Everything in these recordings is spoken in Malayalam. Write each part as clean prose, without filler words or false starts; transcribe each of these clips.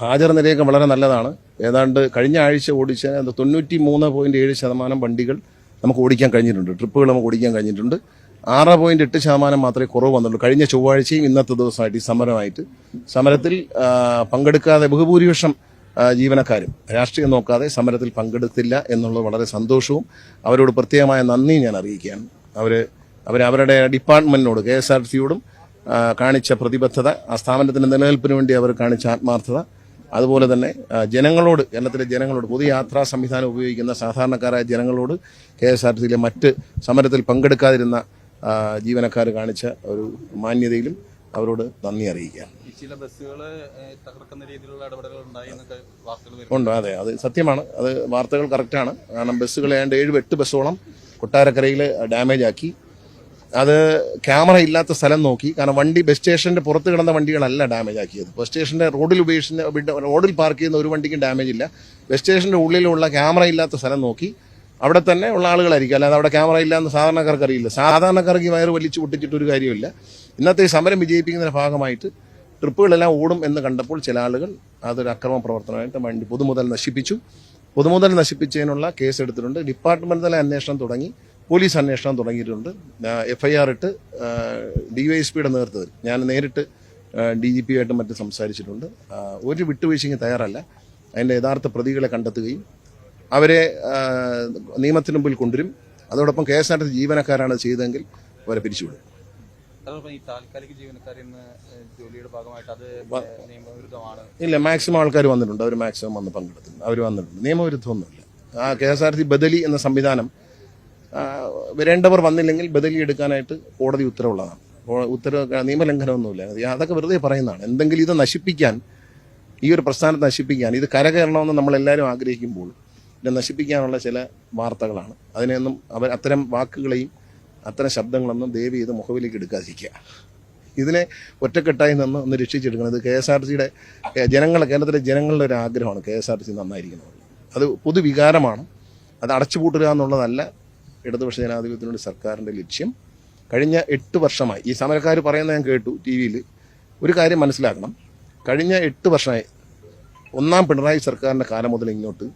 ഹാജർ നിലയൊക്കെ വളരെ നല്ലതാണ്. ഏതാണ്ട് കഴിഞ്ഞ ആഴ്ച ഓടിച്ച 93.7% വണ്ടികൾ നമുക്ക് ഓടിക്കാൻ കഴിഞ്ഞിട്ടുണ്ട്. ട്രിപ്പുകൾ നമുക്ക് ഓടിക്കാൻ കഴിഞ്ഞിട്ടുണ്ട്. 6.8% മാത്രമേ കുറവ് വന്നുള്ളൂ. കഴിഞ്ഞ ചൊവ്വാഴ്ചയും ഇന്നത്തെ ദിവസമായിട്ട് ഈ സമരത്തിൽ പങ്കെടുക്കാതെ ബഹുഭൂരിപക്ഷം ജീവനക്കാരും രാഷ്ട്രീയം നോക്കാതെ സമരത്തിൽ പങ്കെടുത്തില്ല എന്നുള്ളത് വളരെ സന്തോഷവും അവരോട് പ്രത്യേകമായ നന്ദിയും ഞാൻ അറിയിക്കുകയാണ്. അവരുടെ ഡിപ്പാർട്ട്മെന്റിനോട് KSRTCയോടും കാണിച്ച പ്രതിബദ്ധത, ആ സ്ഥാപനത്തിന്റെ നിലനിൽപ്പിന് വേണ്ടി അവർ കാണിച്ച ആത്മാർത്ഥത, അതുപോലെ തന്നെ ജനങ്ങളോട്, കേരളത്തിലെ ജനങ്ങളോട്, പൊതുയാത്രാ സംവിധാനം ഉപയോഗിക്കുന്ന സാധാരണക്കാരായ ജനങ്ങളോട് KSRTCയിലെ മറ്റ് സമരത്തിൽ പങ്കെടുക്കാതിരുന്ന ജീവനക്കാർ കാണിച്ച ഒരു മാന്യതയിലും അവരോട് നന്ദി അറിയിക്കുകയാണ്. ചില ബസ്സുകൾ തകർക്കുന്ന രീതിയിലുള്ള ഇടപെടലുകൾ ഉണ്ടായി എന്നൊക്കെ വാർത്തകൾ ഉണ്ട്. അതെ, അത് സത്യമാണ്. അത് വാർത്തകൾ കറക്റ്റാണ്. കാരണം ബസ്സുകൾ ഏതാണ്ട് 7-8 ബസ്സോളം കൊട്ടാരക്കരയിൽ ഡാമേജ് ആക്കി. അത് ക്യാമറ ഇല്ലാത്ത സ്ഥലം നോക്കി. കാരണം ബസ് സ്റ്റേഷന്റെ പുറത്ത് കിടന്ന വണ്ടികളല്ല ഡാമേജ് ആക്കിയത്. ബസ് സ്റ്റേഷന്റെ റോഡിൽ പാർക്ക് ചെയ്യുന്ന ഒരു വണ്ടിക്കും ഡാമേജ് ഇല്ല. ബസ് സ്റ്റേഷന്റെ ഉള്ളിലുള്ള ക്യാമറ ഇല്ലാത്ത സ്ഥലം നോക്കി അവിടെ തന്നെ ഉള്ള ആളുകളായിരിക്കും, അല്ലാതെ അവിടെ ക്യാമറ ഇല്ലാന്ന് സാധാരണക്കാർക്ക് അറിയില്ല. സാധാരണക്കാർക്ക് വയറ് വലിച്ചു പൊട്ടിച്ചിട്ടൊരു കാര്യമില്ല. ഇന്നത്തെ സമരം വിജയിപ്പിക്കുന്നതിന്റെ ഭാഗമായിട്ട് ട്രിപ്പുകളെല്ലാം ഓടും എന്ന് കണ്ടപ്പോൾ ചില ആളുകൾ അതൊരു അക്രമ പ്രവർത്തനമായിട്ട് വണ്ടി പൊതുമുതൽ നശിപ്പിച്ചു. പൊതുമുതൽ നശിപ്പിച്ചതിനുള്ള കേസ് എടുത്തിട്ടുണ്ട്. ഡിപ്പാർട്ട്മെന്റ് തല അന്വേഷണം തുടങ്ങി, പോലീസ് അന്വേഷണം തുടങ്ങിയിട്ടുണ്ട്. FIR ഇട്ട് DYSPയുടെ നേതൃത്വത്തിൽ ഞാൻ നേരിട്ട് DGP ആയിട്ടും മറ്റും സംസാരിച്ചിട്ടുണ്ട്. ഒരു വിട്ടുവീഴ്ചയ്ക്ക് തയ്യാറല്ല. അതിൻ്റെ യഥാർത്ഥ പ്രതികളെ കണ്ടെത്തുകയും അവരെ നിയമത്തിന് മുമ്പിൽ കൊണ്ടുവരും. അതോടൊപ്പം KSRTC ജീവനക്കാരാണ് ചെയ്തതെങ്കിൽ അവരെ പിരിച്ചുവിടും. ഈ താൽക്കാലിക ജീവനക്കാർ ഇന്ന് ജോലിയുടെ ഭാഗമായിട്ട് അത് നിയമവിരുദ്ധമാണ്. ഇല്ല, മാക്സിമം ആൾക്കാർ വന്നിട്ടുണ്ട്. അവർ മാക്സിമം വന്ന് പങ്കെടുത്തിട്ടുണ്ട്. അവർ വന്നിട്ടുണ്ട്. നിയമവിരുദ്ധമൊന്നുമില്ല. KSRTC ബദലി എന്ന സംവിധാനം വരേണ്ടവർ വന്നില്ലെങ്കിൽ ബദലി എടുക്കാനായിട്ട് കോടതി ഉത്തരവുള്ളതാണ്. നിയമലംഘനമൊന്നുമില്ല. അതൊക്കെ വെറുതെ പറയുന്നതാണ്. എന്തെങ്കിലും ഇത് നശിപ്പിക്കാൻ, ഈ ഒരു പ്രസ്ഥാനത്തെ നശിപ്പിക്കാൻ, ഇത് കരകയറണമെന്ന് നമ്മളെല്ലാവരും ആഗ്രഹിക്കുമ്പോൾ ഇത് നശിപ്പിക്കാനുള്ള ചില വാർത്തകളാണ്. അതിനെയൊന്നും അത്തരം വാക്കുകളെയും അത്തരം ശബ്ദങ്ങളൊന്നും ദയവ് ചെയ്ത് മുഖവിലേക്ക് എടുക്കാതിരിക്കുക. ഇതിനെ ഒറ്റക്കെട്ടായി നിന്ന് ഒന്ന് രക്ഷിച്ചെടുക്കുന്നത് KSRTCയുടെ കേരളത്തിലെ ജനങ്ങളുടെ ഒരു ആഗ്രഹമാണ്. KSRTC നന്നായിരിക്കുന്നത്. അത് പൊതുവികാരമാണ്. അത് അടച്ചുപൂട്ടുക എന്നുള്ളതല്ല ഇടതുപക്ഷ ജനാധിപത്യത്തിനുള്ള സർക്കാരിൻ്റെ ലക്ഷ്യം. കഴിഞ്ഞ 8 വർഷമായി ഈ സമരക്കാർ പറയുന്നത് ഞാൻ കേട്ടു TV-യിൽ. ഒരു കാര്യം മനസ്സിലാക്കണം, കഴിഞ്ഞ 8 വർഷമായി ഒന്നാം പിണറായി സർക്കാരിൻ്റെ കാലം മുതൽ ഇങ്ങോട്ട്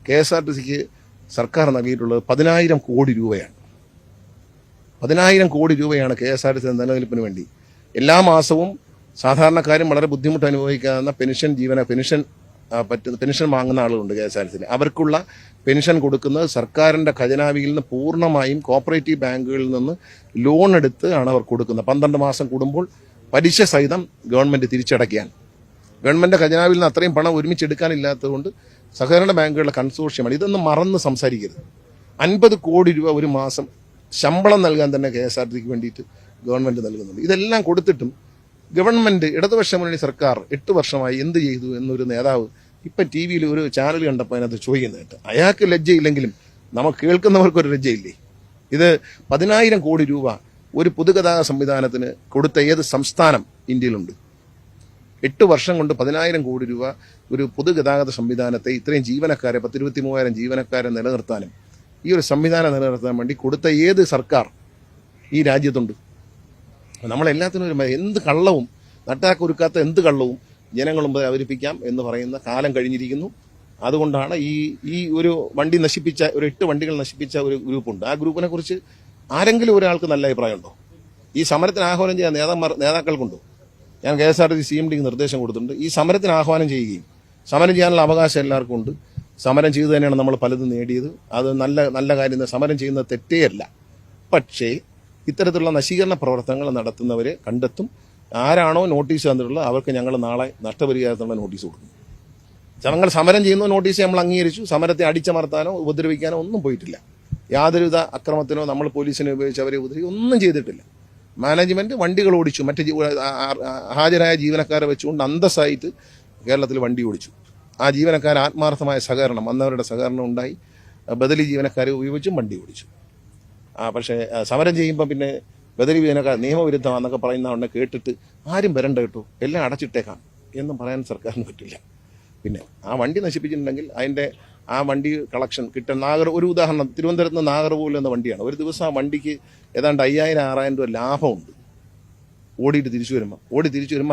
KSRTCക്ക് സർക്കാർ നൽകിയിട്ടുള്ളത് 10,000 കോടി രൂപയാണ്. 10,000 കോടി രൂപയാണ് KSRTC നിലനിൽപ്പിന് വേണ്ടി. എല്ലാ മാസവും സാധാരണക്കാരും വളരെ ബുദ്ധിമുട്ട് അനുഭവിക്കാവുന്ന പെൻഷൻ വാങ്ങുന്ന ആളുകളുണ്ട് KSRTCയിൽ. അവർക്കുള്ള പെൻഷൻ കൊടുക്കുന്നത് സർക്കാരിൻ്റെ ഖജനാവിയിൽ നിന്ന് പൂർണ്ണമായും കോപ്പറേറ്റീവ് ബാങ്കുകളിൽ നിന്ന് ലോൺ എടുത്ത് ആണ് അവർ കൊടുക്കുന്നത്. 12 മാസം കൂടുമ്പോൾ പലിശ സഹിതം ഗവൺമെൻറ് തിരിച്ചടയ്ക്കാൻ. ഗവൺമെൻറ് ഖജനാവിൽ നിന്ന് അത്രയും പണം ഒരുമിച്ചെടുക്കാനില്ലാത്തതുകൊണ്ട് സഹകരണ ബാങ്കുകളുടെ കൺസോർഷ്യമാണ്. ഇതൊന്നും മറന്ന് സംസാരിക്കരുത്. 50 കോടി രൂപ ഒരു മാസം ശമ്പളം നൽകാൻ തന്നെ KSRTCക്ക് വേണ്ടിയിട്ട് ഗവൺമെൻറ് നൽകുന്നുണ്ട്. ഇതെല്ലാം കൊടുത്തിട്ടും ഗവൺമെൻറ്, ഇടതുപക്ഷ മുന്നണി സർക്കാർ 8 വർഷമായി എന്ത് ചെയ്തു എന്നൊരു നേതാവ് ഇപ്പം TV-യിൽ ഒരു ചാനൽ കണ്ടപ്പോൾ അതിനകത്ത് ചോദിക്കുന്നതായിട്ട്. അയാൾക്ക് ലജ്ജയില്ലെങ്കിലും നമുക്ക് കേൾക്കുന്നവർക്കൊരു ലജ്ജയില്ലേ? ഇത് 10,000 കോടി രൂപ ഒരു പൊതുഗതാഗത സംവിധാനത്തിന് കൊടുത്ത ഏത് സംസ്ഥാനം ഇന്ത്യയിലുണ്ട്? 8 വർഷം കൊണ്ട് 10,000 കോടി രൂപ ഒരു പൊതുഗതാഗത സംവിധാനത്തെ, ഇത്രയും ജീവനക്കാരെ, 23,000 ജീവനക്കാരെ നിലനിർത്താനും ഈ ഒരു സംവിധാനം നിലനിർത്താൻ വേണ്ടി കൊടുത്ത ഏത് സർക്കാർ ഈ രാജ്യത്തുണ്ട്? നമ്മളെല്ലാത്തിനും എന്ത് കള്ളവും, നട്ടാക്കുരുക്കാത്ത എന്ത് കള്ളവും ജനങ്ങൾ മുമ്പ് അവതരിപ്പിക്കാം എന്ന് പറയുന്ന കാലം കഴിഞ്ഞിരിക്കുന്നു. അതുകൊണ്ടാണ് ഈ ഒരു വണ്ടി നശിപ്പിച്ച, ഒരു 8 വണ്ടികൾ നശിപ്പിച്ച ഒരു ഗ്രൂപ്പുണ്ട്. ആ ഗ്രൂപ്പിനെ കുറിച്ച് ആരെങ്കിലും ഒരാൾക്ക് നല്ല അഭിപ്രായമുണ്ടോ? ഈ സമരത്തിന് ആഹ്വാനം ചെയ്യാൻ നേതാക്കൾക്കുണ്ടോ? ഞാൻ KSRTC CMDക്ക് നിർദ്ദേശം കൊടുത്തിട്ടുണ്ട്. ഈ സമരത്തിന് ആഹ്വാനം ചെയ്യുകയും സമരം ചെയ്യാനുള്ള അവകാശം എല്ലാവർക്കും ഉണ്ട്. സമരം ചെയ്തു തന്നെയാണ് നമ്മൾ പലതും നേടിയത്. അത് നല്ല കാര്യം. സമരം ചെയ്യുന്നത് തെറ്റേയല്ല. പക്ഷേ ഇത്തരത്തിലുള്ള നശീകരണ പ്രവർത്തനങ്ങൾ നടത്തുന്നവരെ കണ്ടെത്തും. ആരാണോ നോട്ടീസ് തന്നിട്ടുള്ളത് അവർക്ക് ഞങ്ങൾ നാളെ നഷ്ടപരിഹാരത്തിനുള്ള നോട്ടീസ് കൊടുക്കും. ഞങ്ങൾ സമരം ചെയ്യുന്ന നോട്ടീസ് നമ്മൾ അംഗീകരിച്ചു. സമരത്തെ അടിച്ചമർത്താനോ ഉപദ്രവിക്കാനോ ഒന്നും പോയിട്ടില്ല. യാതൊരുവിധ അക്രമത്തിനോ നമ്മൾ പോലീസിനെ ഉപയോഗിച്ച് അവരെ ഉപദ്രവിക്കുക ഒന്നും ചെയ്തിട്ടില്ല. മാനേജ്മെന്റ് വണ്ടികൾ ഓടിച്ചു. മറ്റ് ഹാജരായ ജീവനക്കാരെ വെച്ചുകൊണ്ട് അന്തസ്സായിട്ട് കേരളത്തിൽ വണ്ടി ഓടിച്ചു. ആ ജീവനക്കാർ ആത്മാർത്ഥമായ സഹകരണം, അന്നവരുടെ സഹകരണം ഉണ്ടായി. ബദലി ജീവനക്കാരെ ഉപയോഗിച്ചും വണ്ടി ഓടിച്ചു. പക്ഷേ സമരം ചെയ്യുമ്പോൾ പിന്നെ ബദലി ജീവനക്കാർ നിയമവിരുദ്ധമാണെന്നൊക്കെ പറയുന്ന ഉടനെ കേട്ടിട്ട് ആരും വരണ്ട കേട്ടോ, എല്ലാം അടച്ചിട്ടേക്കാം എന്നും പറയാൻ സർക്കാരിന് പറ്റില്ല. പിന്നെ ആ വണ്ടി നശിപ്പിച്ചിട്ടുണ്ടെങ്കിൽ അതിൻ്റെ ആ വണ്ടി കളക്ഷൻ കിട്ടുന്ന ഒരു ഉദാഹരണം, തിരുവനന്തപുരത്ത് നിന്ന് നാഗർകോവിൽ എന്ന വണ്ടിയാണ്. ഒരു ദിവസം ആ വണ്ടിക്ക് ഏതാണ്ട് 5,000-6,000 രൂപ ലാഭമുണ്ട്. ഓടി തിരിച്ചു വരുമ്പോൾ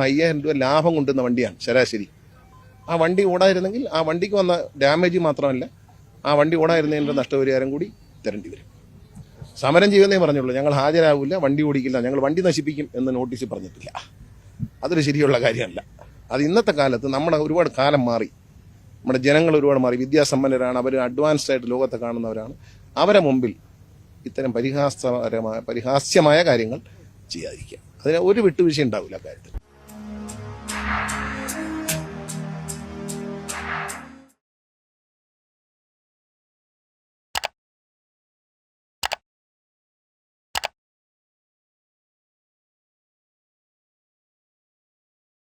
5,000 രൂപ ലാഭം കൊണ്ടുവന്ന വണ്ടിയാണ് ശരാശരി. ആ വണ്ടി ഓടായിരുന്നെങ്കിൽ ആ വണ്ടിക്ക് വന്ന ഡാമേജ് മാത്രമല്ല ആ വണ്ടി ഓടായിരുന്നതിൻ്റെ നഷ്ടപരിഹാരം കൂടി തരേണ്ടി വരും. സമരം ചെയ്യുന്നേ പറഞ്ഞുള്ളൂ, ഞങ്ങൾ ഹാജരാകില്ല, വണ്ടി ഓടിക്കില്ല, ഞങ്ങൾ വണ്ടി നശിപ്പിക്കും എന്ന് നോട്ടീസിൽ പറഞ്ഞിട്ടില്ല. അതൊരു ശരിയുള്ള കാര്യമല്ല. അത് ഇന്നത്തെ കാലത്ത് നമ്മുടെ ഒരുപാട് കാലം മാറി, നമ്മുടെ ജനങ്ങൾ ഒരുപാട് മാറി, വിദ്യാസമ്പന്നരാണ്, അവർ അഡ്വാൻസ്ഡ് ആയിട്ട് ലോകത്തെ കാണുന്നവരാണ്. അവരെ മുമ്പിൽ ഇത്തരം പരിഹാസ്യമായ കാര്യങ്ങൾ ചെയ്യാതിരിക്കുക. അതിന് ഒരു വിട്ടുവീഴ്ച ഉണ്ടാവില്ല കാര്യത്തിൽ.